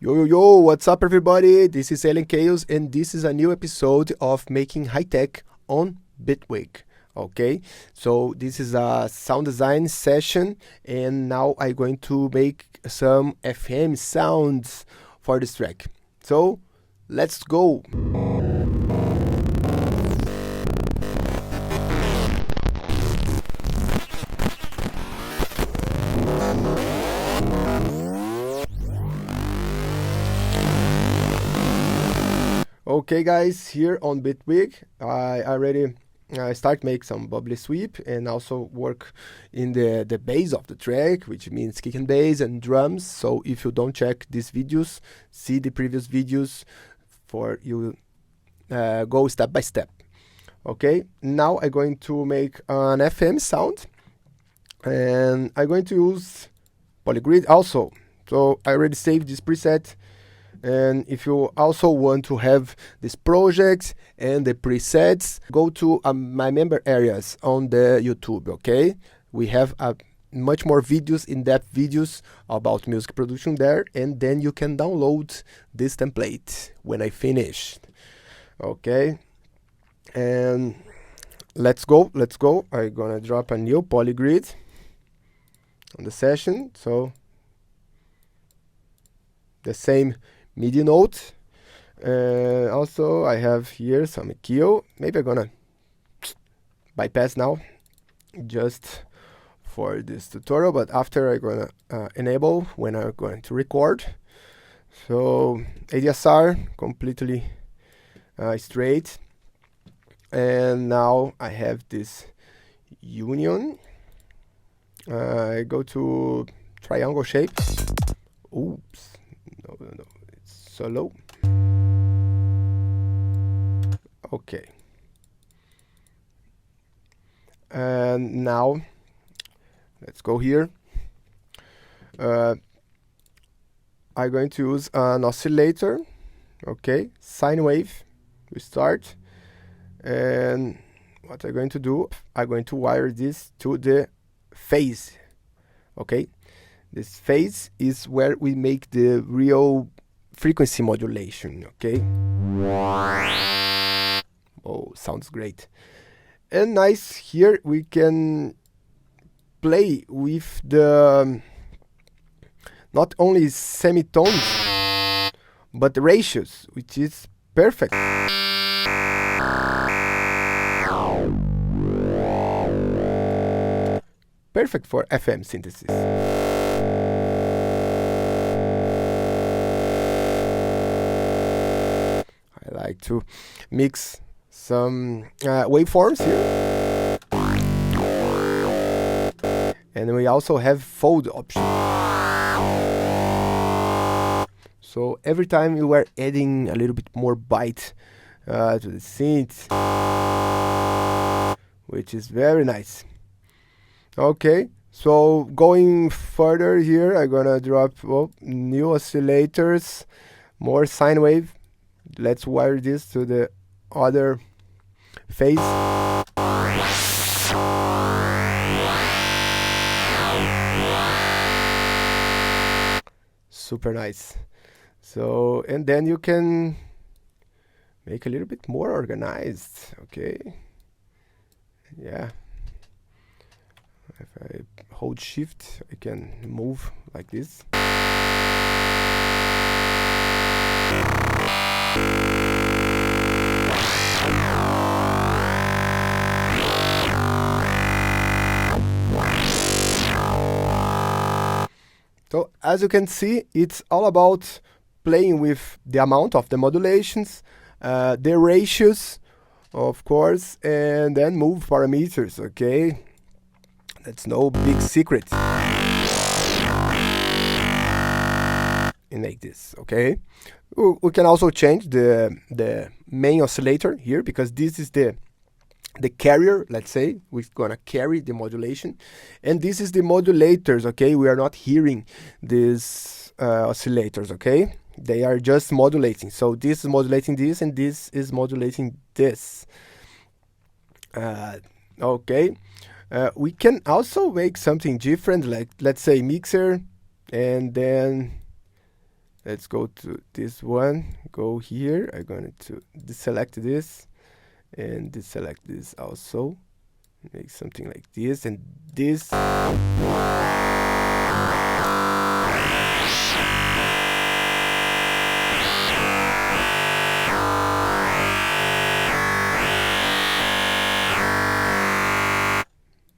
Yo, what's up everybody? This is Alien Chaos and this is a new episode of Making Hitech on Bitwig. Okay, so this is a sound design session and now I'm going to make some FM sounds for this track. So, let's go! Okay guys, here on Bitwig, I already start make some bubbly sweep and also work in the bass of the track, which means kick and bass and drums. So if you don't check these videos, see the previous videos for you go step by step. Okay, now I'm going to make an FM sound and I'm going to use Polygrid also. So I already saved this preset. And if you also want to have this project and the presets, go to my member areas on the YouTube, okay? We have much more videos, in-depth videos about music production there, and then you can download this template when I finish, okay? And let's go. I'm gonna drop a new polygrid on the session, so the same MIDI note. Also I have here some EQ. Maybe I'm gonna bypass now just for this tutorial, but after I'm gonna enable when I'm going to record. So ADSR completely straight, and now I have this union. I go to triangle shape. Oops, no. So low. Okay. And now let's go here. I'm going to use an oscillator. Okay, sine wave. We start. And what I'm going to do, I'm going to wire this to the phase. Okay, this phase is where we make the real frequency modulation, okay? Oh, sounds great. And nice, here we can play with the not only semitones, but the ratios, which is perfect. Perfect for FM synthesis. Like to mix some waveforms here, and we also have fold option. So every time you are adding a little bit more bite to the synth, which is very nice. Okay, so going further here, I'm gonna drop new oscillators, more sine wave. Let's wire this to the other phase. Super nice. So, and then you can make a little bit more organized, okay? Yeah. If I hold shift, I can move like this. So as you can see, it's all about playing with the amount of the modulations, the ratios, of course, and then move parameters, okay? That's no big secret. And make this, okay? We can also change the main oscillator here, because this is the carrier, let's say. We're gonna carry the modulation, and this is the modulators, okay? We are not hearing these oscillators, okay? They are just modulating. So this is modulating this, and this is modulating this. Okay. We can also make something different, like let's say mixer, and then Let's go to this one. Go here. I'm going to deselect this and deselect this also. Make something like this and this.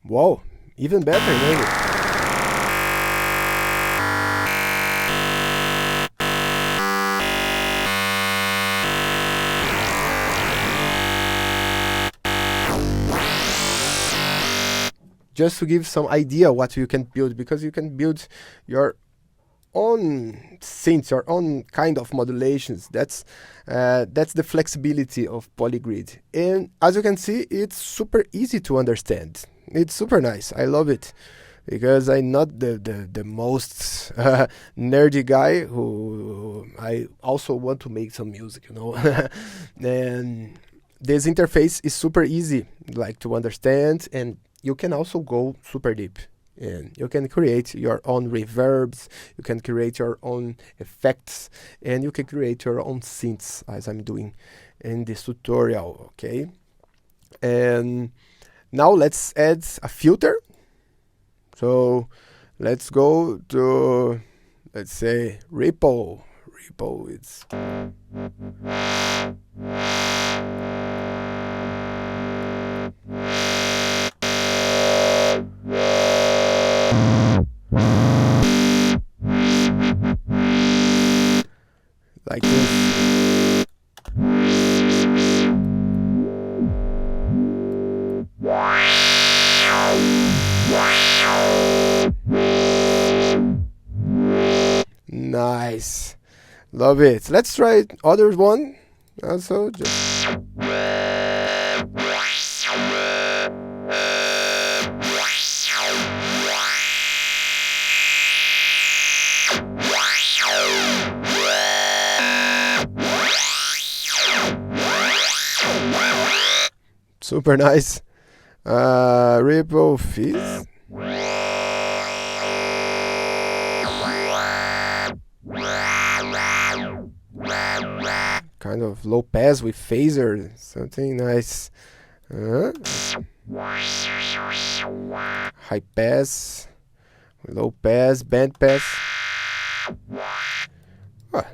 Wow, even better, maybe. Just to give some idea what you can build, because you can build your own synths, your own kind of modulations. That's the flexibility of Polygrid. And as you can see, it's super easy to understand. It's super nice. I love it because I'm not the most nerdy guy who I also want to make some music, you know. And this interface is super easy, like, to understand, and you can also go super deep. And you can create your own reverbs, you can create your own effects, and you can create your own synths, as I'm doing in this tutorial, okay? And now let's add a filter. So let's go to, let's say, Ripple. Ripple is... like this. Nice. Love it. Let's try other one. Also, just... super nice. Ripple Fizz. Kind of low pass with phaser, something nice. High pass, low pass, band pass. Ah.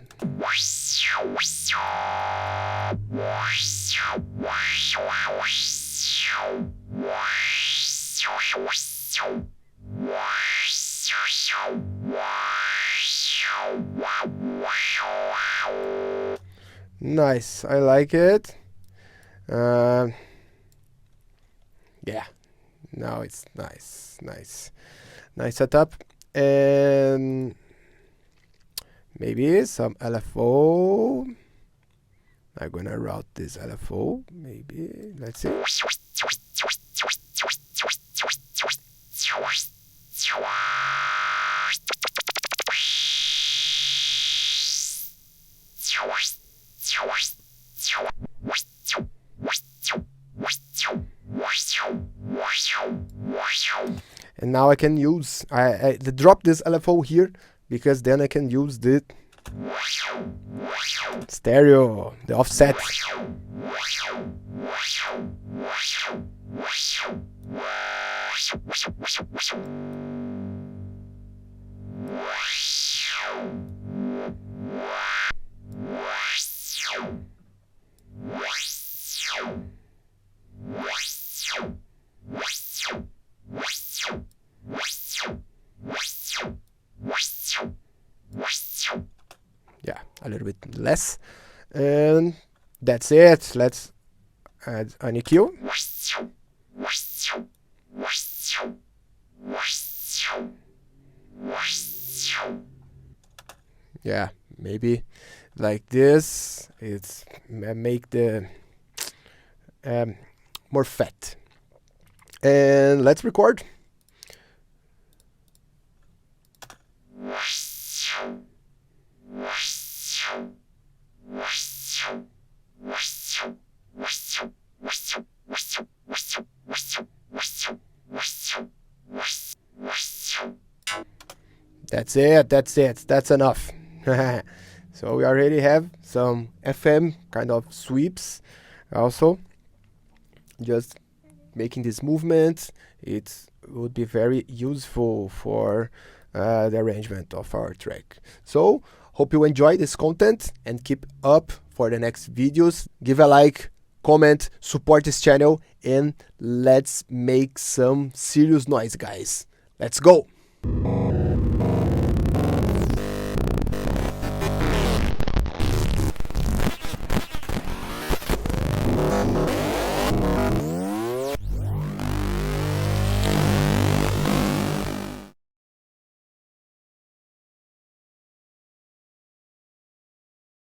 Nice, I like it. Yeah, now it's nice setup. And maybe some LFO. I'm gonna route this LFO, maybe, let's see. And now I can use, I drop this LFO here, because then I can use the stereo, the offset. Yeah, a little bit less, and that's it. Let's add an EQ. Yeah, maybe like this. It's make the more fat. And let's record. That's it. That's enough. So we already have some FM kind of sweeps also. Just making this movement, it would be very useful for the arrangement of our track. So hope you enjoy this content and keep up for the next videos. Give a like, comment, support this channel, and let's make some serious noise, guys. Let's go!